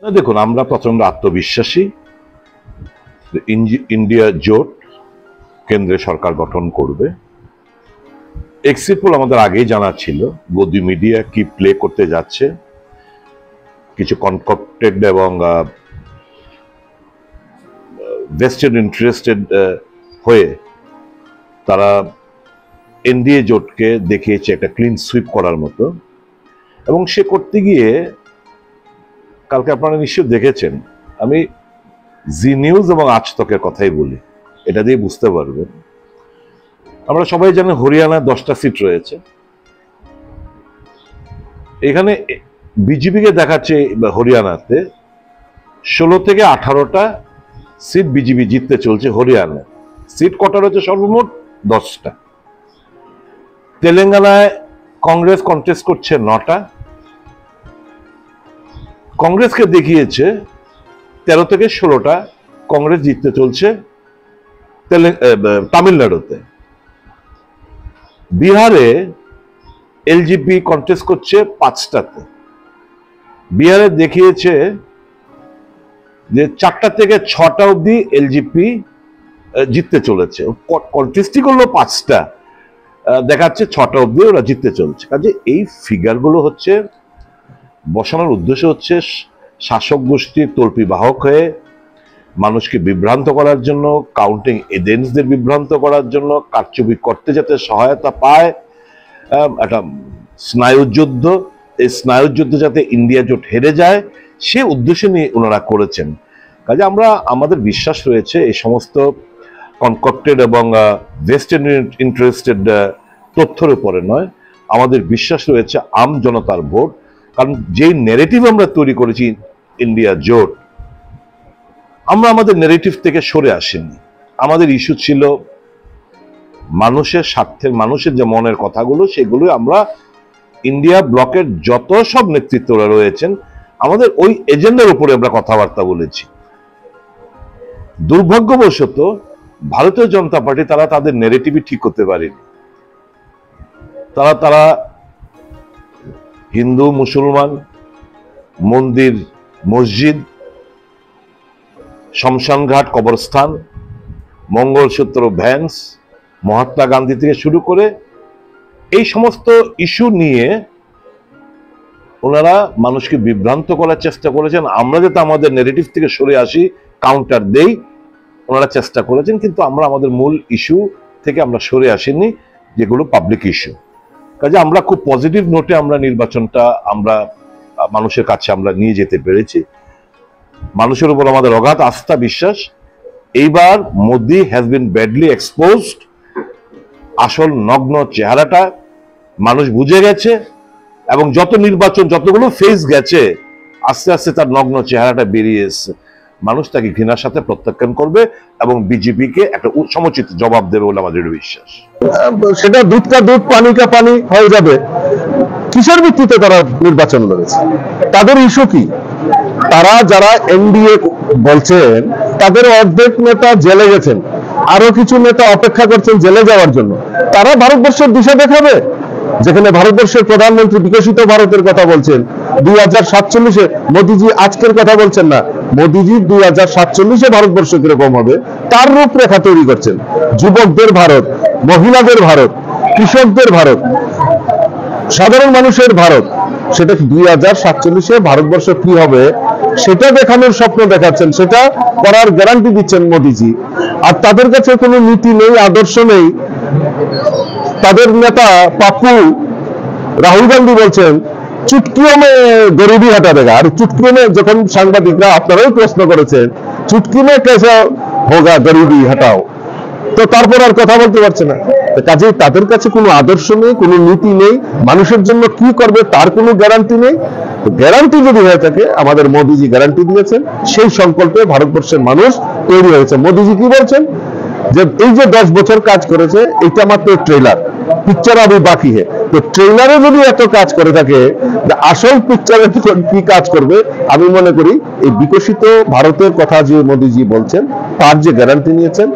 না, দেখুন, আমরা প্রচন্ড আত্মবিশ্বাসী। ইন্ডিয়া জোট কেন্দ্রে সরকার গঠন করবে। এক্সিট পোল আমাদের আগেই জানা ছিল গদি মিডিয়া কি প্লে করতে যাচ্ছে, কিছু কনকটেড এবং ভেস্টেড ইন্টারেস্টেড হয়ে তারা এনডিএ জোটকে দেখিয়েছে একটা ক্লিন সুইপ করার মতো। এবং সে করতে গিয়ে কালকে আপনারা নিশ্চয়ই দেখেছেন, আমি জি নিউজ এবং আজ তকের কথাই বলি, এটা দিয়ে বুঝতে পারবেন। আমরা সবাই জানি হরিয়ানা 10টা সিট রয়েছে। এখানে বিজেপিকে দেখাচ্ছে হরিয়ানাতে 16 থেকে 18টা সিট বিজেপি জিততে চলছে। হরিয়ানা সিট কটা রয়েছে? সর্বমোট 10টা। তেলেঙ্গানায় কংগ্রেস কন্টেস্ট করছে 9টা। কংগ্রেসকে দেখিয়েছে 13 থেকে 16টা কংগ্রেস জিততে চলছে তামিলনাড়ুতে। বিহারে এলজেপি কন্টেস্ট করছে 5টাতে। বিহারে দেখিয়েছে যে 4টা থেকে 6টা অব্দি এলজেপি জিততে চলেছে। কন্টেস্টই করলো 5টা, দেখাচ্ছে 6টা অব্দি ওরা জিততে চলছে। কাজে এই ফিগারগুলো হচ্ছে বসানোর উদ্দেশ্য হচ্ছে শাসক গোষ্ঠীর তল্পি বাহক হয়ে মানুষকে বিভ্রান্ত করার জন্য, কাউন্টিং এজেন্টসদের বিভ্রান্ত করার জন্য, কারচুপি করতে যাতে সহায়তা পায়। একটা স্নায়ুযুদ্ধ, এই স্নায়ুযুদ্ধ যাতে ইন্ডিয়া জোট হেরে যায় সে উদ্দেশ্য নিয়ে ওনারা করেছেন। কাজে আমাদের বিশ্বাস রয়েছে এই সমস্ত কনকটেড এবং ভেস্টেড ইন্টারেস্টেড তথ্যের উপরে নয়, আমাদের বিশ্বাস রয়েছে আম জনতার ভোট। কারণ যেই নেগেটিভ আমরা তৈরি করেছি ইন্ডিয়া জোট, আমরা আমাদের নেগেটিভ থেকে সরে আসিনি। আমাদের ইস্যু ছিল মানুষের স্বার্থের, মানুষের যে মনের কথাগুলো, সেগুলো আমরা ইন্ডিয়া ব্লকের যত সব নেতৃত্বরা রয়েছেন আমাদের ওই এজেন্ডার উপরে আমরা কথাবার্তা বলেছি। দুর্ভাগ্যবশত ভারতীয় জনতা পার্টি তারা তাদের নেগেটিভই ঠিক করতে পারেনি। তারা হিন্দু মুসলমান, মন্দির মসজিদ, শমশানঘাট কবরস্থান, মঙ্গলসূত্র ভ্যান্স, মহাত্মা গান্ধী থেকে শুরু করে এই সমস্ত ইস্যু নিয়ে ওনারা মানুষকে বিভ্রান্ত করার চেষ্টা করেছেন। আমরা যাতে আমাদের নেগেটিভ থেকে সরে আসি, কাউন্টার দেই, ওনারা চেষ্টা করেছেন। কিন্তু আমরা আমাদের মূল ইস্যু থেকে আমরা সরে আসিনি, যেগুলো পাবলিক ইস্যু। কাজে আমরা খুব পজিটিভ নোটে আমরা নির্বাচনটা আমরা মানুষের কাছে আমরা নিয়ে যেতে পেরেছি। মানুষের উপর আমাদের অগাধ আস্থা, বিশ্বাস। এইবার Modi has been badly exposed. আসল নগ্ন চেহারাটা মানুষ বুঝে গেছে এবং যত নির্বাচন যতগুলো ফেজ গেছে আস্তে আস্তে তার নগ্ন চেহারাটা বেরিয়ে এসছে। মানুষ তাকে ঘৃণার সাথে প্রত্যাখ্যান করবে এবং বিজেপিকে একটা সমুচিত জবাব দেবে বলে আমাদের বিশ্বাস। সেটা দুধ কা দুধ পানি কা পানি হয়ে যাবে। কিসের ভিত্তিতে তারা নির্বাচন লড়েছে? তাদের ইস্যু কি? তারা যারা এনডিএ বলছেন তাদের অর্ধেক নেতা জেলে গেছেন, আরো কিছু নেতা অপেক্ষা করছেন জেলে যাওয়ার জন্য। তারা ভারতবর্ষের দিশা দেখাবে, যেখানে ভারতবর্ষের প্রধানমন্ত্রী বিকশিত ভারতের কথা বলছেন 2047-এ। মোদিজি আজকের কথা বলছেন না, মোদিজি 2047-এ ভারতবর্ষ কিরকম হবে তার রূপরেখা তৈরি করছেন। যুবকদের ভারত, মহিলাদের ভারত, কৃষকদের ভারত, সাধারণ মানুষের ভারত। সেটা 2047-এ ভারতবর্ষ কি হবে সেটা দেখানোর স্বপ্ন দেখাচ্ছেন, সেটা করার গ্যারান্টি দিচ্ছেন মোদিজি। আর তাদের কাছে কোনো নীতি নেই, আদর্শ নেই। তাদের নেতা পাপ্পু রাহুল গান্ধী বলছেন চুটকিও মে গরিবি হটা দেগা। আর চুটকি মে, যখন সাংবাদিকরা আপনারাও প্রশ্ন করেছেন চুটকি মে কেসে হোগা গরিবি হটাও, তো তারপর আর কথা বলতে পারছে না। কাজেই তাদের কাছে কোনো আদর্শ নেই, কোনো নীতি নেই, মানুষের জন্য কি করবে তার কোনো গ্যারান্টি নেই। গ্যারান্টি যদি হয়ে থাকে, আমাদের মোদিজি গ্যারান্টি দিয়েছেন, সেই সংকল্পে ভারতবর্ষের মানুষ তৈরি হয়েছে। মোদিজি কি বলছেন যে এই যে 10 বছর কাজ করেছে এটা মাত্র ট্রেলার, পিকচার আবি বাকি হে। তো ট্রেলারে যদি এত কাজ করে থাকে, আসল পিকচারে কি কাজ করবে? আমি মনে করি এই বিকশিত ভারতের কথা যে মোদিজি বলছেন তার যে গ্যারান্টি নিয়েছেন